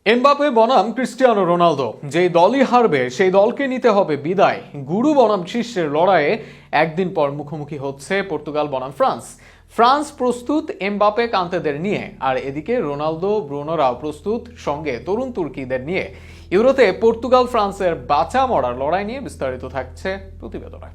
Mbappe বনাম Cristiano Ronaldo, যেই দলই হারবে সেই দলকে নিতে হবে বিদায়। গুরু বনাম শিষ্যের লড়াইয়ে একদিন পর মুখোমুখি হচ্ছে পর্তুগাল বনাম ফ্রান্স। ফ্রান্স প্রস্তুত এমবাপে কান্তেদের নিয়ে, আর এদিকে রোনালদো ব্রুনোরাও প্রস্তুত সঙ্গে তরুণ তুর্কিদের নিয়ে। ইউরোতে পর্তুগাল ফ্রান্সের বাঁচা মরার লড়াই নিয়ে বিস্তারিত থাকছে প্রতিবেদনে।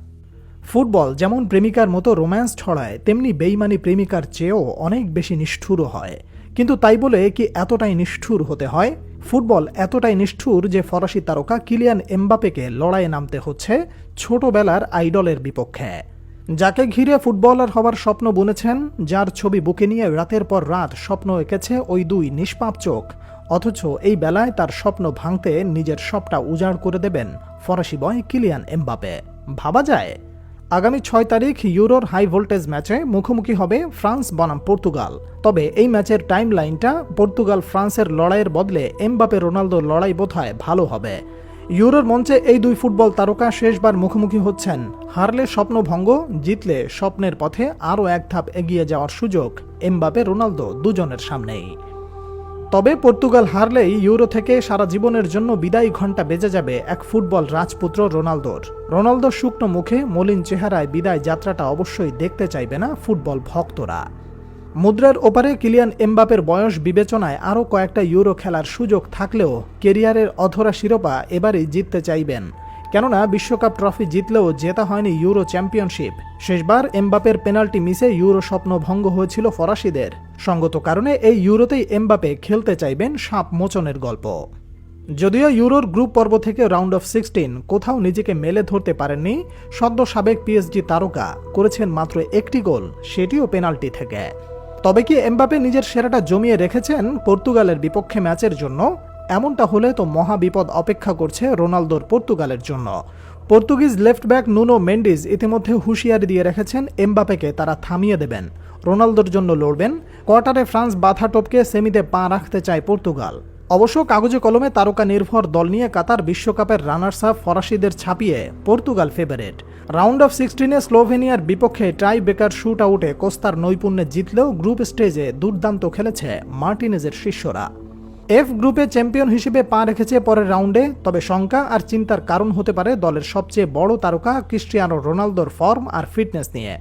ফুটবল যেমন প্রেমিকার মতো রোম্যান্স ছড়ায়, তেমনি বেইমানি প্রেমিকার চেয়েও অনেক বেশি নিষ্ঠুরও হয়। কিন্তু তাই বলে কি এতটাই নিষ্ঠুর হতে হয়? ফুটবল এতটাই নিষ্ঠুর যে ফরাসি তারকা কিলিয়ান এমবাপেকে লড়াইয়ে নামতে হচ্ছে ছোটবেলার আইডলের বিপক্ষে। যাকে ঘিরে ফুটবলার হওয়ার স্বপ্ন বুনেছেন, যার ছবি বুকে নিয়ে রাতের পর রাত স্বপ্ন এঁকেছে ওই দুই নিষ্পাপ চোখ, অথচ এই বেলায় তার স্বপ্ন ভাঙতে নিজের সবটা উজাড় করে দেবেন ফরাসি বয় কিলিয়ান এমবাপে। ভাবা যায় আগামী 6 তারিখ ইউরোর হাই ভোল্টেজ ম্যাচে মুখোমুখি হবে ফ্রান্স বনাম পর্তুগাল। তবে এই ম্যাচের টাইম লাইনটা পর্তুগাল ফ্রান্সের লড়াইয়ের বদলে এমবাপে রোনালদোর লড়াই বোধহয় ভালো হবে। ইউরোর মঞ্চে এই দুই ফুটবল তারকা শেষবার মুখোমুখি হচ্ছেন। হারলে স্বপ্নভঙ্গ, জিতলে স্বপ্নের পথে আরও এক ধাপ এগিয়ে যাওয়ার সুযোগ এমবাপে রোনালদো দুজনের সামনেই। তবে পর্তুগাল হারলেই ইউরো থেকে সারা জীবনের জন্য বিদায়ী ঘণ্টা বেজে যাবে এক ফুটবল রাজপুত্র রোনালদোর। রোনালদোর শুকনো মুখে মলিন চেহারায় বিদায় যাত্রাটা অবশ্যই দেখতে চাইবে না ফুটবল ভক্তরা। মুদ্রার ওপারে কিলিয়ান এমবাপের বয়স বিবেচনায় আরও কয়েকটা ইউরো খেলার সুযোগ থাকলেও কেরিয়ারের অধরা শিরোপা এবারই জিততে চাইবেন। কেননা বিশ্বকাপ ট্রফি জিতলেও জেতা হয়নি ইউরো চ্যাম্পিয়নশিপ। শেষবার এমবাপের পেনাল্টি মিসে ইউরো স্বপ্ন ভঙ্গ হয়েছিল ফরাসিদের। সঙ্গত কারণে এই ইউরোতেই এমবাপে খেলতে চাইবেন সাপ মোচনের গল্প। যদিও ইউরোর গ্রুপ পর্ব থেকে রাউন্ড অফ 16 কোথাও নিজেকে মেলে ধরতে পারেননি সদ্য সাবেক পিএসজি তারকা, করেছেন মাত্র একটি গোল, সেটিও পেনাল্টি থেকে। তবে কি এমবাপে নিজের সেরাটা জমিয়ে রেখেছেন পর্তুগালের বিপক্ষে ম্যাচের জন্য? এমনটা হলে তো মহা বিপদ অপেক্ষা করছে রোনালদোর পর্তুগালের জন্য। Portuguese left back Nuno Mendis ইতিমধ্যে হুঁশিয়ারি দিয়ে রেখেছেন এমবাপেকে তারা থামিয়ে দেবেন, রোনালদোর জন্য লড়বেন। কোয়ার্টারে ফ্রান্স বাধা টপকে সেমিতে পা রাখতে চায় পর্তুগাল। অবশ্য কাগজে কলমে তারকা নির্ভর দল নিয়ে কাতার বিশ্বকাপের রানার্স আপ ফরাসিদের ছাপিয়ে পর্তুগাল ফেভারিট। রাউন্ড অফ 16-এ স্লোভেনিয়ার বিপক্ষে টাই বেকার শুট আউটে কোস্তার নৈপুণ্যে জিতলেও গ্রুপ স্টেজে দুর্দান্ত খেলেছে মার্টিনেজের শিষ্যরা। এফ গ্রুপে চ্যাম্পিয়ন হিসেবে পা রেখেছে পরের রাউন্ডে। তবে শঙ্কা আর চিন্তার কারণ হতে পারে দলের সবচেয়ে বড় তারকা ক্রিস্টিয়ানো রোনালদোর ফর্ম আর ফিটনেস নিয়ে।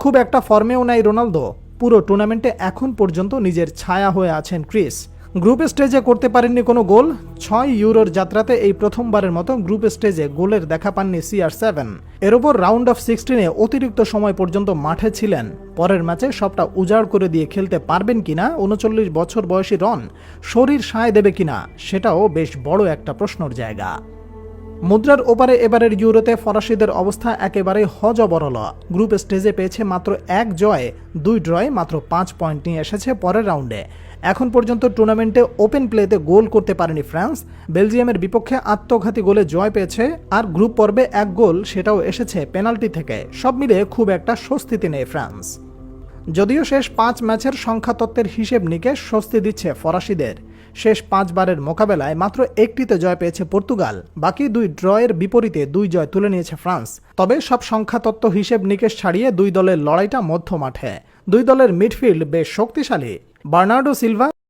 খুব একটা ফর্মেও নাই রোনালদো। পুরো টুর্নামেন্টে এখন পর্যন্ত নিজের ছায়া হয়ে আছেন ক্রিস। গ্রুপ স্টেজে করতে পারেননি কোনো গোল। 6 ইউরোর যাত্রাতে এই প্রথমবারের মতো গ্রুপ স্টেজে গোলের দেখা পাননি CR7। এর ওপর রাউন্ড অফ 16-এ অতিরিক্ত সময় পর্যন্ত মাঠে ছিলেন। পরের ম্যাচে সবটা উজাড় করে দিয়ে খেলতে পারবেন কিনা 39 বছর বয়সী রন, শরীর সায় দেবে কিনা সেটাও বেশ বড় একটা প্রশ্নের জায়গা। মুদ্রার ওপারে এবারের ইউরোতে ফরাসিদের অবস্থা একেবারে হযবরল। গ্রুপ স্টেজে পেয়েছে মাত্র 1 জয়, 2 ড্রয়ে মাত্র 5 পয়েন্ট নিয়ে এসেছে পরের রাউন্ডে। এখন পর্যন্ত টুর্নামেন্টে ওপেন প্লেতে গোল করতে পারেনি ফ্রান্স। বেলজিয়ামের বিপক্ষে আত্মঘাতী গোলে জয় পেয়েছে, আর গ্রুপ পর্বে 1 গোল, সেটাও এসেছে পেনাল্টি থেকে। সব মিলে খুব একটা স্বস্তিতে নেই ফ্রান্স। যদিও শেষ 5 ম্যাচের সংখ্যাতত্ত্বের হিসেব নিকেশ স্বস্তি দিচ্ছে ফরাসিদের। শেষ 5 বারের মোকাবেলায় মাত্র একটিতে জয় পেয়েছে পর্তুগাল, বাকি 2 ড্রয়ের বিপরীতে 2 জয় তুলে নিয়েছে ফ্রান্স। তবে সব সংখ্যাতত্ত্ব হিসেব নিকেশ ছাড়িয়ে দুই দলের লড়াইটা মধ্য মাঠে। দুই দলের মিডফিল্ড বেশ শক্তিশালী। Bernardo Silva,